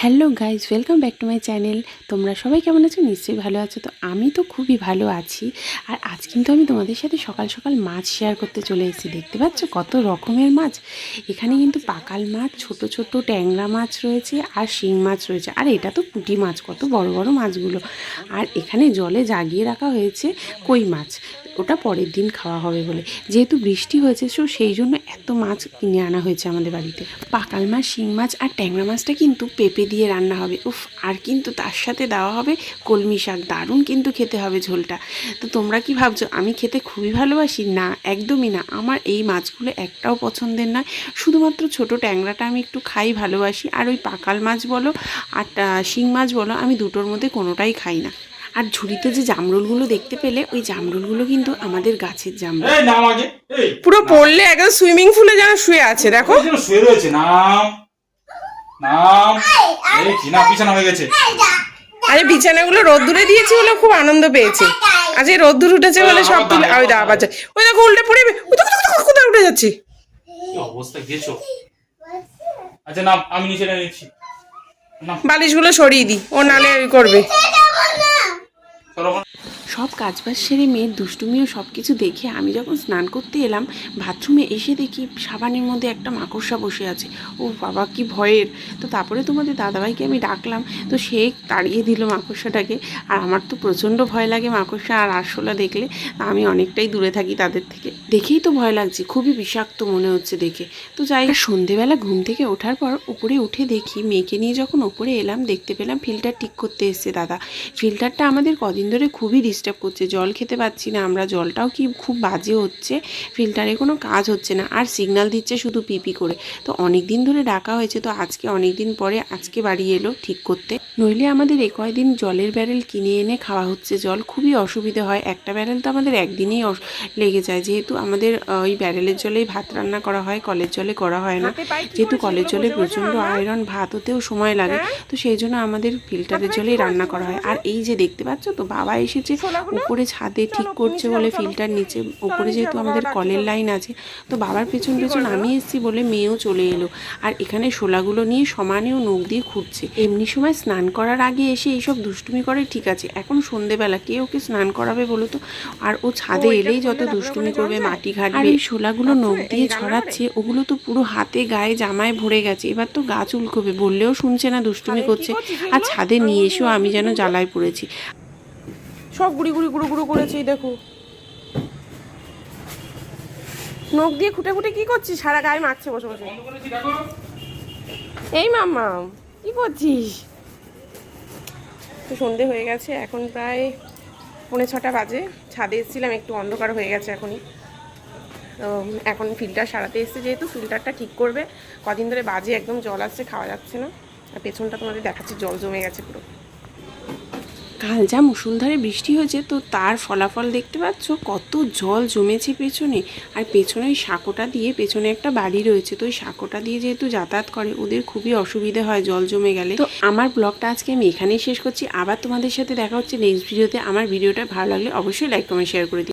Hello guys, welcome back to my channel. তোমরা সবাই কেমন আছো? নিশ্চয়ই ভালো আছো। তো আমি তো খুবই ভালো আছি। আর আজ কিন্তু আমি তোমাদের সাথে সকাল সকাল মাছ শেয়ার করতে চলে এসেছি। দেখতে পাচ্ছ কত রকমের মাছ। এখানে কিন্তু পাকাল মাছ, ছোট ছোট ট্যাংরা মাছ রয়েছে, আর শিং মাছ রয়েছে। আর এটা তো পুঁটি মাছ, কত বড় বড় মাছগুলো। আর এখানে জলে জাগিয়ে রাখা হয়েছে কই মাছ, ওটা পরের দিন খাওয়া হবে বলে। যেহেতু বৃষ্টি হয়েছে, সো সেই জন্য এত মাছ কিনে আনা হয়েছে আমাদের বাড়িতে। পাকাল মাছ, শিং মাছ আর ট্যাংরা মাছটা কিন্তু পেঁপে দিয়ে রান্না হবে। উফ, আর কিন্তু তার সাথে দেওয়া হবে কলমি শাক। দারুণ কিন্তু খেতে হবে ঝোলটা। তো তোমরা কি ভাবছো আমি খেতে খুবই ভালোবাসি? না, একদমই না। আমার এই মাছগুলো একটাও পছন্দের নয়। শুধুমাত্র ছোট ট্যাংরাটা আমি একটু খাই, ভালোবাসি। আর ওই পাকাল মাছ বলো আর শিং মাছ বলো, আমি দুটোর মধ্যে কোনোটাই খাই না। আর ঝুড়িতে যে জামরুলগুলো দেখতে পেলে, ওই জামরুলগুলো কিন্তু আমাদের গাছের জামরুল। পুরো পড়লে একদম সুইমিং পুলে যেন শুয়ে আছে, দেখো শুয়ে রয়েছে। নাম নাম এই কি না বিছানা হয়ে গেছে। আরে বিছানাগুলো রোদ্দুরে দিয়েছি বলে খুব আনন্দ পেয়েছে। আজ এই রোদ্দুর উঠেছে বলে সব তুলে ওই দা বাচ্চা, ওই দেখো উল্টে পড়ে কোথায় উঠে যাচ্ছে। কি অবস্থা গেছো? আচ্ছা নাম, আমি নিচে নিচ্ছি। বালিশগুলো সরিয়ে দিই, ও নালে ওই করবে। সব কাজবাজ সেরে মেয়ের দুষ্টুমি ও সব কিছু দেখে আমি যখন স্নান করতে এলাম, বাথরুমে এসে দেখি সাবানের মধ্যে একটা মাকড়সা বসে আছে। ও বাবা, কি ভয়ের! তো তারপরে তোমাদের দাদাভাইকে আমি ডাকলাম, তো সে তাড়িয়ে দিল মাকড়সাটাকে। আর আমার তো প্রচণ্ড ভয় লাগে মাকড়সা আর আরশোলা দেখলে। আমি অনেকটাই দূরে থাকি তাদের থেকে। দেখেই তো ভয় লাগছে, খুবই বিষাক্ত মনে হচ্ছে দেখে। তো যাই হোক, সন্ধেবেলা ঘুম থেকে ওঠার পর উপরে উঠে দেখি, মেয়েকে নিয়ে যখন ওপরে এলাম, দেখতে পেলাম ফিল্টার ঠিক করতে এসছে দাদা। ফিল্টারটা আমাদের কদিন ধরে খুবই ডিস্টার্ব করছে, জল খেতে পাচ্ছি না আমরা। জলটাও কি খুব বাজে হচ্ছে, ফিল্টারে কোনো কাজ হচ্ছে না, আর সিগন্যাল দিচ্ছে শুধু পিপি করে। তো অনেক দিন ধরে ডাকা হয়েছে, তো আজকে অনেক দিন পরে আজকে বাড়ি এলো ঠিক করতে। নইলে আমাদের এ কয়দিন জলের ব্যারেল কিনে এনে খাওয়া হচ্ছে জল, খুবই অসুবিধে হয়। একটা ব্যারেল তো আমাদের একদিনেই লেগে যায়, যেহেতু আমাদের ওই ব্যারেলের জলেই ভাত রান্না করা হয়, কলের জলে করা হয় না। যেহেতু কলের জলে প্রচণ্ড আয়রন, ভাত হতেও সময় লাগে, তো সেই জন্য আমাদের ফিল্টারের জলেই রান্না করা হয়। আর এই যে দেখতে পাচ্ছ তো, বাবা এসেছে উপরে ছাদে ঠিক করছে বলে ফিল্টার নিচে। উপরে যেহেতু আমাদের কলের লাইন আছে, তো বাবার পেছন পেছন আমি এসেছি বলে মেয়েও চলে এলো। আর এখানে শোলাগুলো নিয়ে সমানেও নখ দিয়ে খুঁড়ছে। এমনি সময় স্নান করার আগে এসে এইসব দুষ্টুমি করে, ঠিক আছে। এখন সন্ধেবেলা কে ওকে স্নান করাবে বলো তো? আর ও ছাদে এলেই যত দুষ্টুমি করবে, মাটি ঘাটবে। আর এই শোলাগুলো নখ দিয়ে ছড়াচ্ছে, ওগুলো তো পুরো হাতে গায়ে জামায় ভরে গেছে। এবার তো গা চুলকোবে, বললেও শুনছে না, দুষ্টুমি করছে। আর ছাদে নিয়ে এসেও আমি যেন জ্বালায় পড়েছি। সব গুড়ি গুড়ি গুঁড়ো গুঁড়ো করেছে, দেখো নখ দিয়ে খুঁটে খুঁটে কি করছিস? সারা গায়ে মাখছে বসে বসে। এই মাম্মা, কি করছিস? তো সন্ধে হয়ে গেছে, এখন প্রায় 5:45 বাজে। ছাদে এসেছিলাম, একটু অন্ধকার হয়ে গেছে এখনই। তো এখন ফিল্টার সারাতে এসছে, যেহেতু ফিল্টারটা ঠিক করবে। কদিন ধরে বাজে একদম জল আসছে, খাওয়া যাচ্ছে না। আর পেছনটা তোমাদের দেখাচ্ছি, জল জমে গেছে পুরো। কাল যা মুষলধারে বৃষ্টি হয়েছে, তো তার ফলাফল দেখতে পাচ্ছ, কত জল জমেছে পেছনে। আর পেছনে ওই সাঁকোটা দিয়ে, পেছনে একটা বাড়ি রয়েছে, তো ওই সাঁকোটা দিয়ে যেহেতু যাতায়াত করে, ওদের খুবই অসুবিধা হয় জল জমে গেলে। তো আমার ব্লগটা আজকে আমি এখানেই শেষ করছি। আবার তোমাদের সাথে দেখা হচ্ছে নেক্সট ভিডিওতে। আমার ভিডিওটা ভালো লাগলে অবশ্যই লাইক কমেন্ট শেয়ার করে দিই।